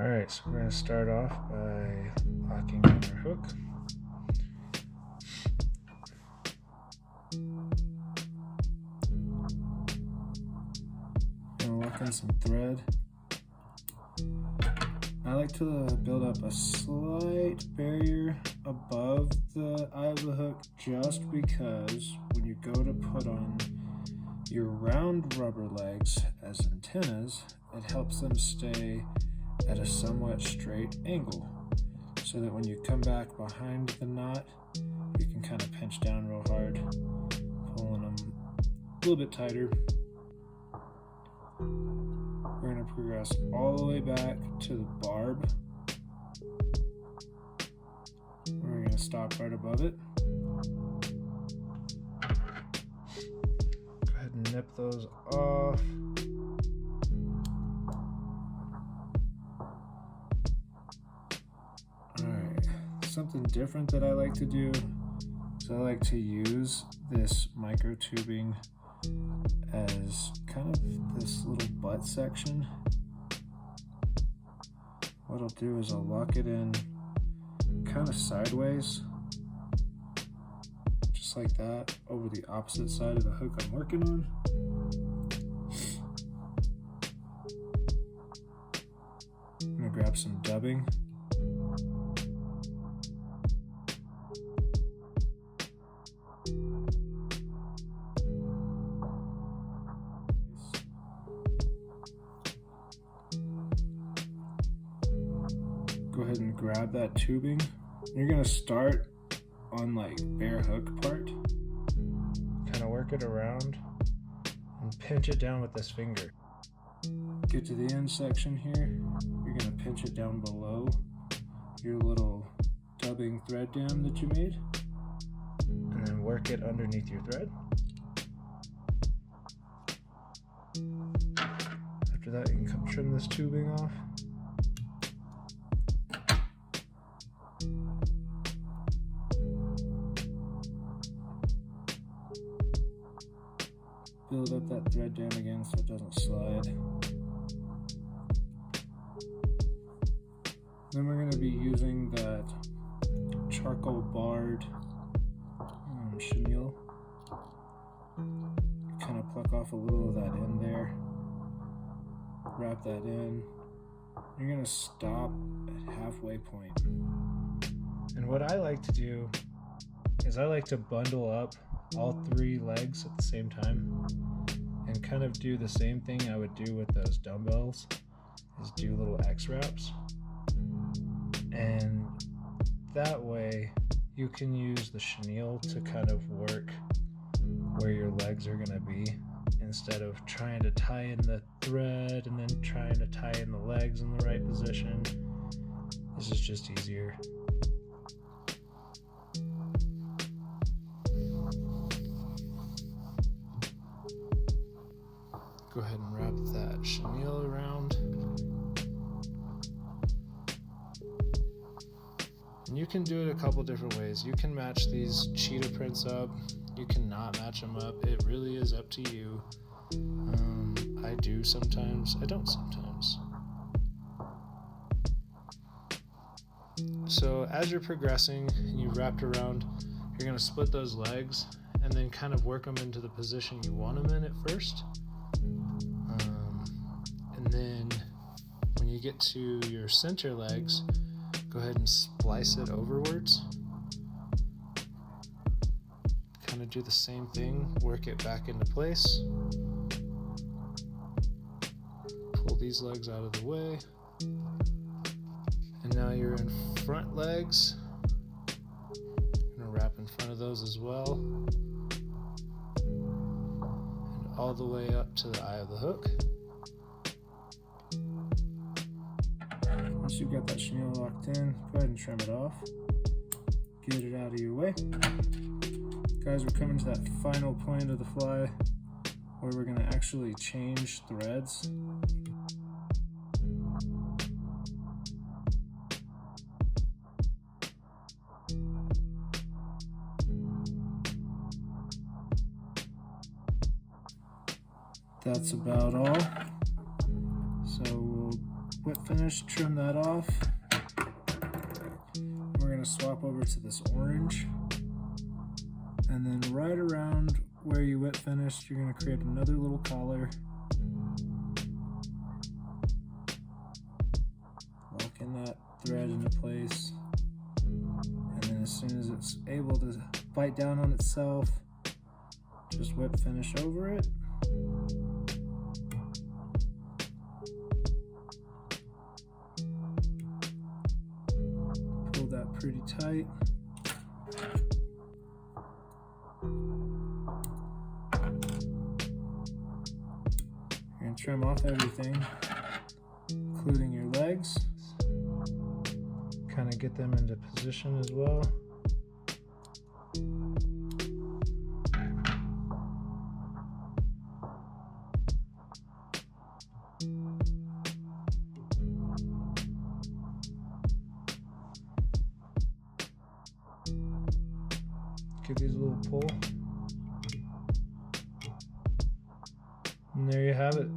Alright, so we're going to start off by locking in our hook. Going to lock in some thread. I like to build up a slight barrier above the eye of the hook just because when you go to put on your round rubber legs as antennas, it helps them stay at a somewhat straight angle so that when you come back behind the knot, you can kind of pinch down real hard, pulling them a little bit tighter. We're going to progress all the way back to the barb. We're going to stop right above it. Go ahead and nip those off. Alright, something different that I like to do is I like to use this micro tubing as kind of this little butt section. What I'll do is I'll lock it in kind of sideways, just like that, over the opposite side of the hook I'm working on. I'm going to grab some dubbing. Go ahead and grab that tubing. You're gonna start on like bare hook part, kind of work it around and pinch it down with this finger. Get to the end section here, you're gonna pinch it down below your little dubbing thread dam that you made, and then work it underneath your thread. After that, you can come trim this tubing off. Build up that thread dam again so it doesn't slide. Then we're going to be using that charcoal barred chenille. Kind of pluck off a little of that end there. Wrap that in. You're going to stop at halfway point. And what I like to do is I like to bundle up all three legs at the same time and kind of do the same thing I would do with those dumbbells, is do little X wraps, and that way you can use the chenille to kind of work where your legs are going to be instead of trying to tie in the thread and then trying to tie in the legs in the right position. This is just easier. Go ahead and wrap that chenille around. And you can do it a couple different ways. You can match these cheetah prints up. You can not match them up. It really is up to you. I do sometimes. I don't sometimes. So as you're progressing and you've wrapped around, you're going to split those legs and then kind of work them into the position you want them in at first. And then when you get to your center legs, go ahead and splice it overwards. Kind of do the same thing, work it back into place. Pull these legs out of the way. And now you're in front legs. I'm gonna wrap in front of those as well. And all the way up to the eye of the hook. Once you've got that chenille locked in, go ahead and trim it off. Get it out of your way. Guys, we're coming to that final point of the fly where we're going to actually change threads. That's about all. So we'll whip finish, trim that off. We're going to swap over to this orange. And then right around where you whip finished, you're going to create another little collar. Locking that thread into place. And then as soon as it's able to bite down on itself, just whip finish over it. Pull that pretty tight. You're going to trim off everything, including your legs. Kind of get them into position as well. Give these a little pull. And there you have it.